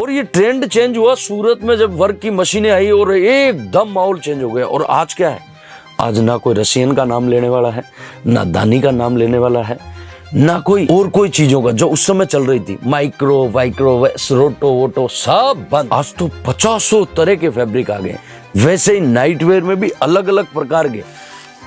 और ये trend change हुआ सूरत में जब वर्क की मशीनें आई और एकदम माहौल चेंज हो गया। और आज क्या है, आज ना कोई रशियन का नाम लेने वाला है, ना दानी का नाम लेने वाला है, ना कोई और कोई चीजों का जो उस समय चल रही थी, माइक्रो रोटो वोटो सब बंद। आज तो 50 तरह के फैब्रिक आ गए। वैसे ही नाइट वेयर में भी अलग अलग प्रकार के,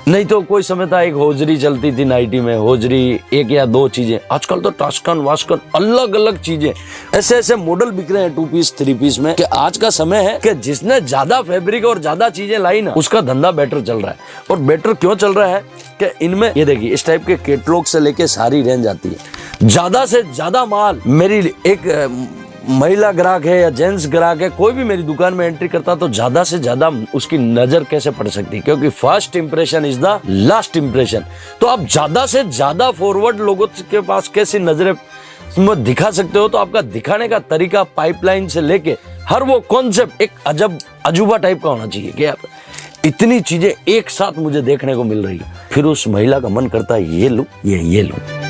नहीं तो कोई समय था एक होजरी चलती थी नाइटी में, होजरी एक या दो चीजें, आजकल तो टास्कन वास्कन अलग अलग चीजें, ऐसे ऐसे मॉडल बिक रहे हैं 2 पीस 3 पीस में कि आज का समय है कि जिसने ज्यादा फैब्रिक और ज्यादा चीजें लाई ना, उसका धंधा बेटर चल रहा है। और बेटर क्यों चल रहा है कि इनमें ये देखिए इस टाइप के कैटलॉग से लेके सारी रेंज आती है। ज्यादा से ज्यादा माल मेरी एक महिला ग्राहक है या जेंट्स ग्राहक है, कोई भी मेरी दुकान में एंट्री करता तो ज्यादा से ज्यादा उसकी नजर कैसे पड़ सकती है, क्योंकि first impression is the last impression. तो आप ज्यादा से ज्यादा फॉरवर्ड लोगों के पास कैसी नजरें दिखा सकते हो, तो आपका दिखाने का तरीका पाइपलाइन से लेके हर वो कॉन्सेप्ट एक अजब अजूबा टाइप का होना चाहिए कि आप इतनी चीजें एक साथ मुझे देखने को मिल रही है। फिर उस महिला का मन करता है ये लूं ये लूं।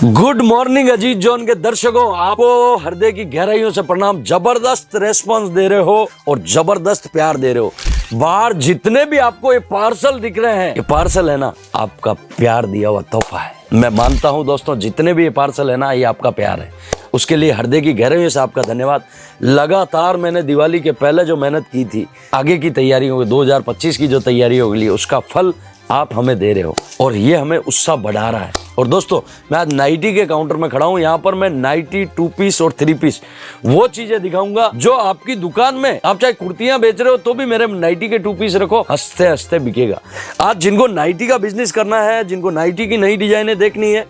गुड मॉर्निंग अजीत जोन के दर्शकों, आपको हृदय की गहराइयों से प्रणाम। जबरदस्त रेस्पॉन्स दे रहे हो और जबरदस्त प्यार दे रहे हो। बाहर जितने भी आपको ये पार्सल दिख रहे हैं, ये पार्सल है ना आपका प्यार दिया हुआ तोहफा है। मैं मानता हूं दोस्तों, जितने भी ये पार्सल है ना, ये आपका प्यार है। उसके लिए हृदय की गहराइयों से आपका धन्यवाद। लगातार मैंने दिवाली के पहले जो मेहनत की थी, आगे की तैयारियों 2025 की जो तैयारी होगी, उसका फल आप हमें दे रहे हो और ये हमें उत्साह बढ़ा रहा है। और दोस्तों, मैं आज नाइटी के काउंटर में खड़ा हूं। यहाँ पर मैं नाइटी 2 पीस और 3 पीस वो चीजें दिखाऊंगा जो आपकी दुकान में, आप चाहे कुर्तियां बेच रहे हो तो भी मेरे नाइटी के 2 पीस रखो, हंसते हंसते बिकेगा। आज जिनको नाइटी का बिजनेस करना है, जिनको नाइटी की नई डिजाइनें देखनी है,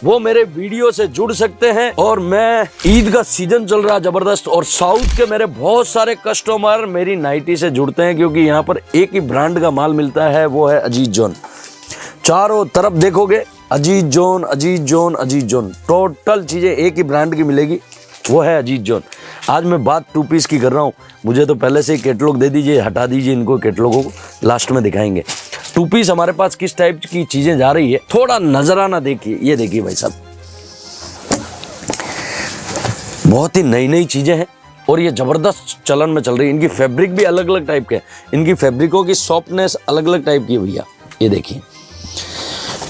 वो मेरे वीडियो से जुड़ सकते हैं। और मैं ईद का सीजन चल रहा है जबरदस्त, और साउथ के मेरे बहुत सारे कस्टमर मेरी नाइटी से जुड़ते हैं, क्योंकि यहाँ पर एक ही ब्रांड का माल मिलता है, वो है अजीत जोन। चारों तरफ देखोगे Ajit zone Ajit zone Ajit zone, total चीजें एक ही ब्रांड की मिलेगी, वो है अजीत जोन। आज मैं बात 2 पीस की कर रहा हूँ। मुझे तो पहले से ही कैटलॉग दे दीजिए, हटा दीजिए इनको, कैटलॉगों को लास्ट में दिखाएंगे। 2 पीस हमारे पास किस टाइप की चीजें जा रही है, थोड़ा नजराना देखिए। ये देखिए भाई साहब, बहुत ही नई नई चीजें हैं और ये जबरदस्त चलन में चल रही है। इनकी फैब्रिक भी अलग अलग टाइप के हैं, इनकी फैब्रिकों की सॉफ्टनेस अलग अलग टाइप की है भैया। ये देखिए,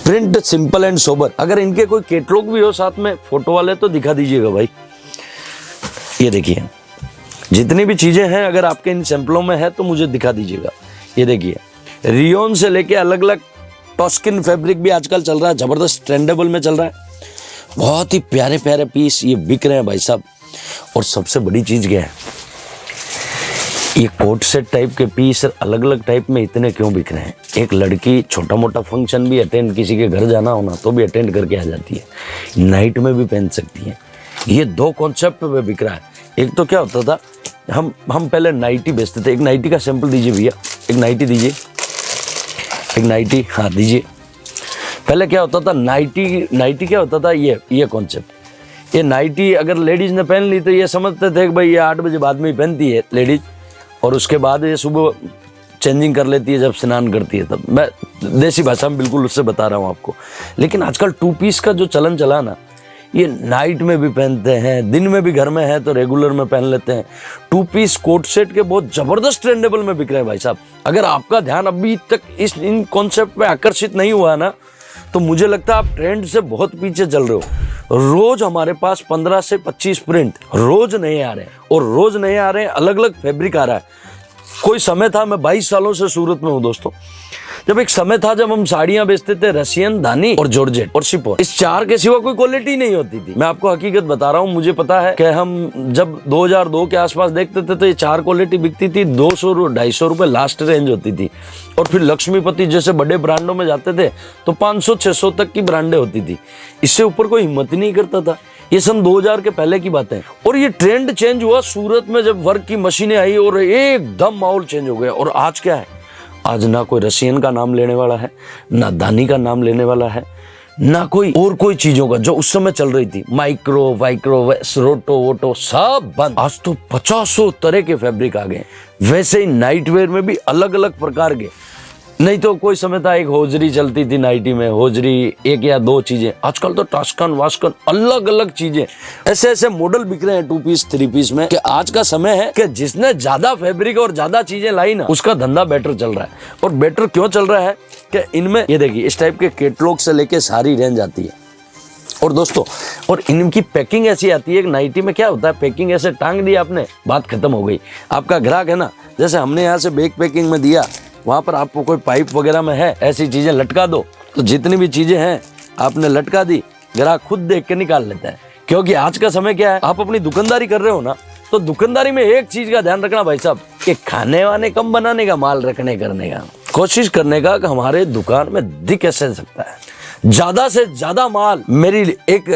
प्रिंट सिंपल एंड सोबर। अगर इनके कोई कैटलॉग भी हो साथ में फोटो वाले तो दिखा दीजिएगा भाई। ये देखिए, जितनी भी चीजें हैं अगर आपके इन सैंपलों में है तो मुझे दिखा दीजिएगा। ये देखिए, रियोन से लेके अलग अलग टॉस्किन फैब्रिक भी आजकल चल रहा है, जबरदस्त ट्रेंडेबल में चल रहा है। बहुत ही प्यारे प्यारे पीस ये बिक रहे हैं भाई साहब। और सबसे बड़ी चीज क्या है, ये कोट सेट टाइप के पीस अलग अलग टाइप में इतने क्यों बिक रहे हैं। एक लड़की छोटा मोटा फंक्शन भी अटेंड, किसी के घर जाना होना तो भी अटेंड करके आ जाती है, नाइट में भी पहन सकती है। ये 2 कॉन्सेप्ट पे बिक रहा है। एक तो क्या होता था, हम पहले नाइटी बेचते थे। एक नाइटी का सैंपल दीजिए भैया, एक नाइटी दीजिए, एक नाइटी, हाँ दीजिए। पहले क्या होता था, नाइटी क्या होता था, ये कॉन्सेप्ट। ये नाइटी अगर लेडीज ने पहन ली तो ये समझते थे कि भाई ये 8 बजे बाद में ही पहनती है लेडीज, और उसके बाद ये सुबह चेंजिंग कर लेती है जब स्नान करती है तब। मैं देसी भाषा में बिल्कुल उससे बता रहा हूँ आपको। लेकिन आजकल 2 पीस का जो चलन चला ना, ये नाइट में भी पहनते हैं, दिन में भी घर में है तो रेगुलर में पहन लेते हैं। 2 पीस कोट सेट के बहुत जबरदस्त ट्रेंडेबल में बिक रहे हैं भाई साहब। अगर आपका ध्यान अभी तक इन कॉन्सेप्ट पे आकर्षित नहीं हुआ ना, तो मुझे लगता है आप ट्रेंड से बहुत पीछे चल रहे हो। रोज हमारे पास 15 से 25 प्रिंट रोज नए आ रहे हैं, और रोज नए आ रहे हैं, अलग अलग फैब्रिक आ रहा है। कोई समय था, मैं 22 सालों से सूरत में हूं दोस्तों, जब एक समय था जब हम साड़ियां बेचते थे रशियन, दानी और जॉर्जेट और शिफॉन। इस 4 के सिवा कोई क्वालिटी नहीं होती थी। मैं आपको हकीकत बता रहा हूं, मुझे पता है कि हम जब 2002 के आसपास देखते थे तो ये 4 क्वालिटी बिकती थी, 200-250 रुपए लास्ट रेंज होती थी। और फिर लक्ष्मीपति जैसे बड़े ब्रांडों में जाते थे तो 500-600 तक की ब्रांडें होती थी। इससे ऊपर कोई हिम्मत ही नहीं करता था। ये सन 2000 के पहले की बात है। और ये ट्रेंड चेंज हुआ सूरत में जब वर्क की मशीनें आई और एकदम माहौल चेंज हो गया। और आज क्या है, आज ना कोई रशियन का नाम लेने वाला है, ना दानी का नाम लेने वाला है, ना कोई और कोई चीजों का जो उस समय चल रही थी, माइक्रो रोटो वोटो सब बंद। आज तो 50 तरह के फैब्रिक आ गए। वैसे ही नाइट वेयर में भी अलग अलग प्रकार के, नहीं तो कोई समय था एक होजरी चलती थी नाइटी में, होजरी एक या दो चीजें। आजकल तो टास्कन वास्कन अलग अलग चीजें, ऐसे ऐसे मॉडल बिक रहे हैं 2 पीस 3 पीस में कि आज का समय है कि जिसने ज्यादा फैब्रिक और ज्यादा चीजें लाई ना, उसका धंधा बेटर चल रहा है। और बेटर क्यों चल रहा है कि इनमें ये देखिए इस टाइप के कैटलॉग से लेके सारी रेंज आती है। और दोस्तों और इनकी पैकिंग ऐसी आती है कि नाइटी में क्या होता है, पैकिंग ऐसे टांग दी आपने, बात खत्म हो गई। आपका ग्राहक है ना, जैसे हमने यहाँ से बैग पैकिंग में दिया, वहां पर आपको कोई पाइप वगैरह में है ऐसी चीजें लटका दो, तो जितनी भी चीजें हैं आपने लटका दी, ग्राहक खुद देख के निकाल लेता है। क्योंकि आज का समय क्या है, आप अपनी दुकानदारी कर रहे हो ना, तो दुकानदारी में एक चीज का ध्यान रखना भाई साहब कि खाने वाने कम बनाने का, माल रखने करने का, कोशिश करने का कि हमारे दुकान में दिख कैसे सकता है, ज्यादा से ज्यादा माल। मेरी एक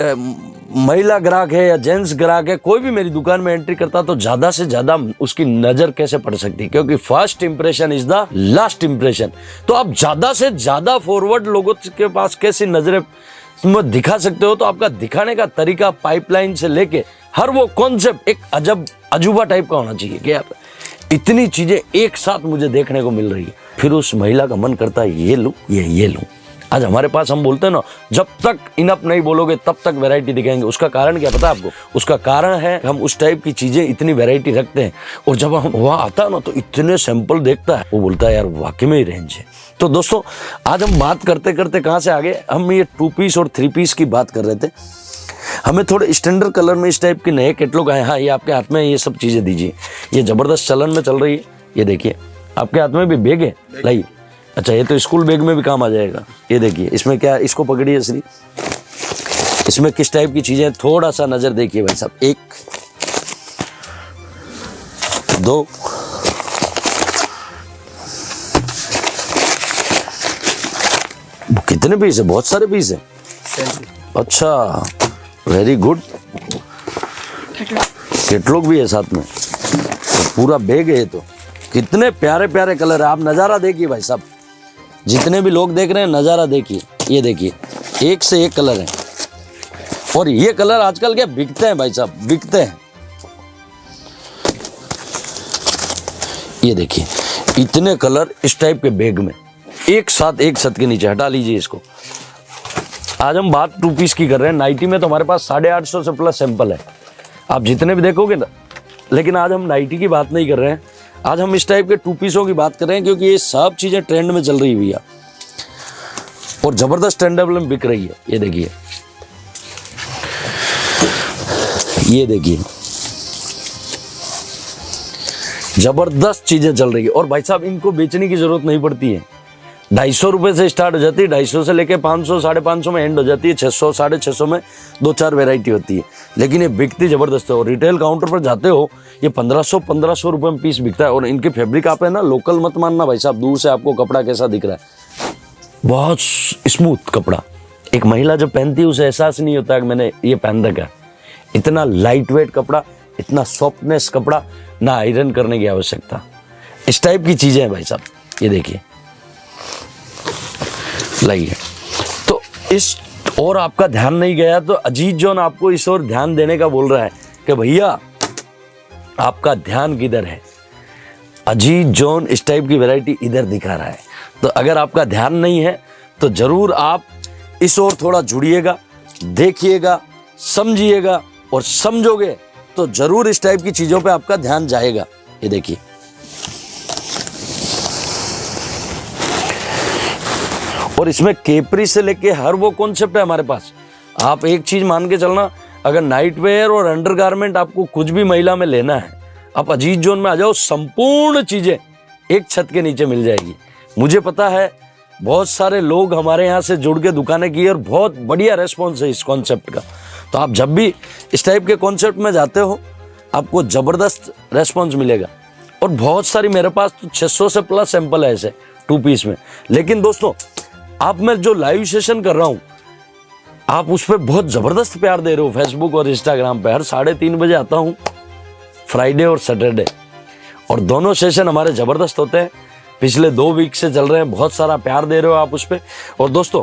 महिला ग्राहक है या जेंट्स ग्राहक है, कोई भी मेरी दुकान में एंट्री करता तो ज्यादा से ज्यादा उसकी नजर कैसे पड़ सकती, क्योंकि first impression is the last impression. तो आप ज्यादा से ज्यादा फॉरवर्ड लोगों के पास कैसी नजरें दिखा सकते हो, तो आपका दिखाने का तरीका पाइपलाइन से लेके हर वो कॉन्सेप्ट एक अजब अजूबा टाइप का होना चाहिए कि यार इतनी चीजें एक साथ मुझे देखने को मिल रही है। फिर उस महिला का मन करता है ये लूं ये लूं। आज हमारे पास हम बोलते हैं ना, जब तक इनफ नहीं बोलोगे तब तक वैरायटी दिखाएंगे। उसका कारण क्या पता है आपको? उसका कारण है हम उस टाइप की चीजें इतनी वैरायटी रखते हैं, और जब हम वहाँ आता है ना तो इतने सैंपल देखता है, वो बोलता है यार वाकई में ही रेंज है। तो दोस्तों आज हम बात करते करते कहाँ से आगे, हम ये 2 पीस और 3 पीस की बात कर रहे थे। हमें थोड़े स्टैंडर्ड कलर में इस टाइप के नए कैटलॉग आए। हाँ, ये आपके हाथ में ये सब चीजें दीजिए, ये जबरदस्त चलन में चल रही है। ये देखिए आपके हाथ में भी बैग है, लाइए। अच्छा, ये तो स्कूल बैग में भी काम आ जाएगा। ये देखिए इसमें क्या, इसको पकड़िए श्री, इसमें किस टाइप की चीजें, थोड़ा सा नजर देखिए भाई साहब। 1 2 कितने पीस है? बहुत सारे पीस है। अच्छा, वेरी गुड। कैटलॉग भी है साथ में, तो पूरा बैग है। ये तो कितने प्यारे प्यारे कलर है। आप नज़ारा देखिए भाई साहब, जितने भी लोग देख रहे हैं नज़ारा देखिए। ये देखिए एक से एक कलर है, और ये कलर आजकल क्या बिकते हैं भाई साहब, बिकते हैं। ये देखिए इतने कलर इस टाइप के बैग में एक साथ, एक छत के नीचे। हटा लीजिए इसको। आज हम बात 2 पीस की कर रहे हैं। नाइटी में तो हमारे पास 850 से प्लस सैंपल है, आप जितने भी देखोगे ना। लेकिन आज हम नाइटी की बात नहीं कर रहे हैं, आज हम इस टाइप के 2 पीसों की बात कर रहे हैं, क्योंकि ये सब चीजें ट्रेंड में चल रही है भैया, और जबरदस्त ट्रेंडेबल में बिक रही है। ये देखिए, ये देखिए जबरदस्त चीजें चल रही है। और भाई साहब इनको बेचने की जरूरत नहीं पड़ती है। 250 रुपए से स्टार्ट हो जाती है, 250 से लेके 500 550 में एंड हो जाती है, 600 650 में 2-4 वैरायटी होती है। लेकिन ये बिकती जबरदस्त है। और रिटेल काउंटर पर जाते हो ये 1500 रुपए में पीस बिकता है। और इनकी फैब्रिक आप है ना लोकल मत मानना भाई साहब, दूर से आपको कपड़ा कैसा दिख रहा है, बहुत स्मूथ कपड़ा। एक महिला जब पहनती है उसे एहसास नहीं होता कि मैंने ये पहन रखा है। इतना लाइट वेट कपड़ा, इतना सॉफ्टनेस कपड़ा, ना आयरन करने की आवश्यकता। इस टाइप की चीजें हैं भाई साहब। ये देखिए लाइए। तो इस और आपका ध्यान नहीं गया तो अजीत जॉन आपको इस ओर ध्यान देने का बोल रहा है कि भैया आपका ध्यान किधर है। अजीत जॉन इस टाइप की वैरायटी इधर दिखा रहा है। तो अगर आपका ध्यान नहीं है तो जरूर आप इस ओर थोड़ा जुड़िएगा, देखिएगा, समझिएगा, और समझोगे तो जरूर इस टाइप की चीजों पे आपका ध्यान जाएगा। ये देखिए और इसमें केपरी से लेके हर वो कॉन्सेप्ट है हमारे पास। आप एक चीज मान के चलना, अगर नाइट वेयर और अंडरगारमेंट आपको कुछ भी महिला में लेना है, आप अजीत जोन में आ जाओ, संपूर्ण चीजें एक छत के नीचे मिल जाएगी। मुझे पता है बहुत सारे लोग हमारे यहाँ से जुड़ के दुकानें की और बहुत बढ़िया रेस्पॉन्स है इस कॉन्सेप्ट का। तो आप जब भी इस टाइप के कॉन्सेप्ट में जाते हो आपको जबरदस्त रेस्पॉन्स मिलेगा। और बहुत सारी मेरे पास तो 600 से प्लस सैंपल है ऐसे 2 पीस में। लेकिन दोस्तों आप मैं जो लाइव सेशन कर रहा हूं, आप उस पर बहुत जबरदस्त प्यार दे रहे हो फेसबुक और इंस्टाग्राम पे। हर 3:30 बजे आता हूं, फ्राइडे और सैटरडे, और दोनों सेशन हमारे जबरदस्त होते हैं। पिछले 2 वीक से चल रहे हैं, बहुत सारा प्यार दे रहे हो आप उस पर। और दोस्तों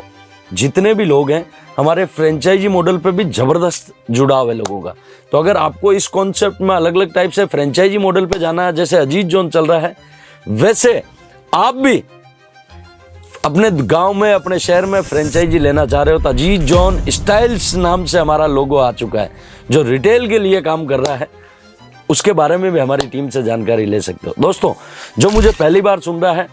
जितने भी लोग हैं हमारे फ्रेंचाइजी मॉडल पे भी जबरदस्त जुड़ाव है लोगों का। तो अगर आपको इस कॉन्सेप्ट में अलग अलग टाइप से फ्रेंचाइजी मॉडल पे जाना है, जैसे अजीत जोन चल रहा है, वैसे आप भी अपने गांव में, अपने शहर में फ्रेंचाइजी लेना चाह रहे हो तो अजीज जॉन स्टाइल्स नाम से हमारा लोगो आ चुका है, जो रिटेल के लिए काम कर रहा है। उसके बारे में भी हमारी टीम से जानकारी ले सकते हो। दोस्तों, जो मुझे पहली बार सुन रहा है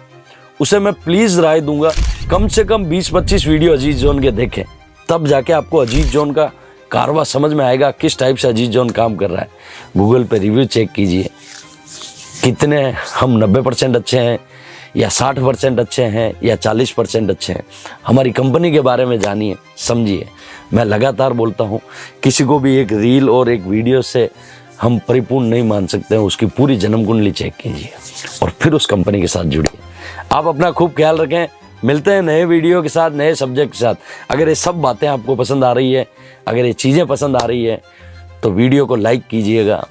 उसे मैं प्लीज़ राय दूंगा, कम से कम 20-25 वीडियो अजीज जॉन के देखें, तब जाके आपको अजीज जॉन का कारवा समझ में आएगा, किस टाइप से अजीज जॉन काम कर रहा है। गूगल पे रिव्यू चेक कीजिए, कितने हम 90% अच्छे हैं या 60% अच्छे हैं या 40% अच्छे हैं। हमारी कंपनी के बारे में जानिए, समझिए। मैं लगातार बोलता हूँ, किसी को भी एक रील और एक वीडियो से हम परिपूर्ण नहीं मान सकते हैं। उसकी पूरी जन्म कुंडली चेक कीजिए और फिर उस कंपनी के साथ जुड़िए। आप अपना खूब ख्याल रखें। मिलते हैं नए वीडियो के साथ, नए सब्जेक्ट के साथ। अगर ये सब बातें आपको पसंद आ रही है, अगर ये चीज़ें पसंद आ रही है, तो वीडियो को लाइक कीजिएगा,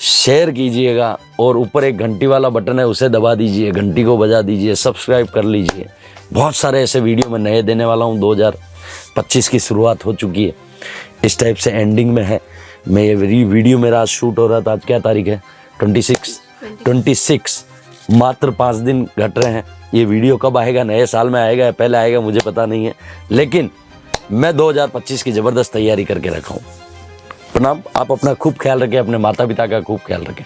शेयर कीजिएगा और ऊपर एक घंटी वाला बटन है उसे दबा दीजिए, घंटी को बजा दीजिए, सब्सक्राइब कर लीजिए। बहुत सारे ऐसे वीडियो मैं नए देने वाला हूँ। 2025 की शुरुआत हो चुकी है, इस टाइप से एंडिंग में है। मैं ये वीडियो मेरा आज शूट हो रहा था, आज क्या तारीख है? 26। मात्र 5 दिन घट रहे हैं। ये वीडियो कब आएगा, नए साल में आएगा या पहले आएगा, मुझे पता नहीं है, लेकिन मैं 2025 की ज़बरदस्त तैयारी करके रखा हूँ। प्रणाम। आप अपना खूब ख्याल रखें, अपने माता पिता का खूब ख्याल रखें।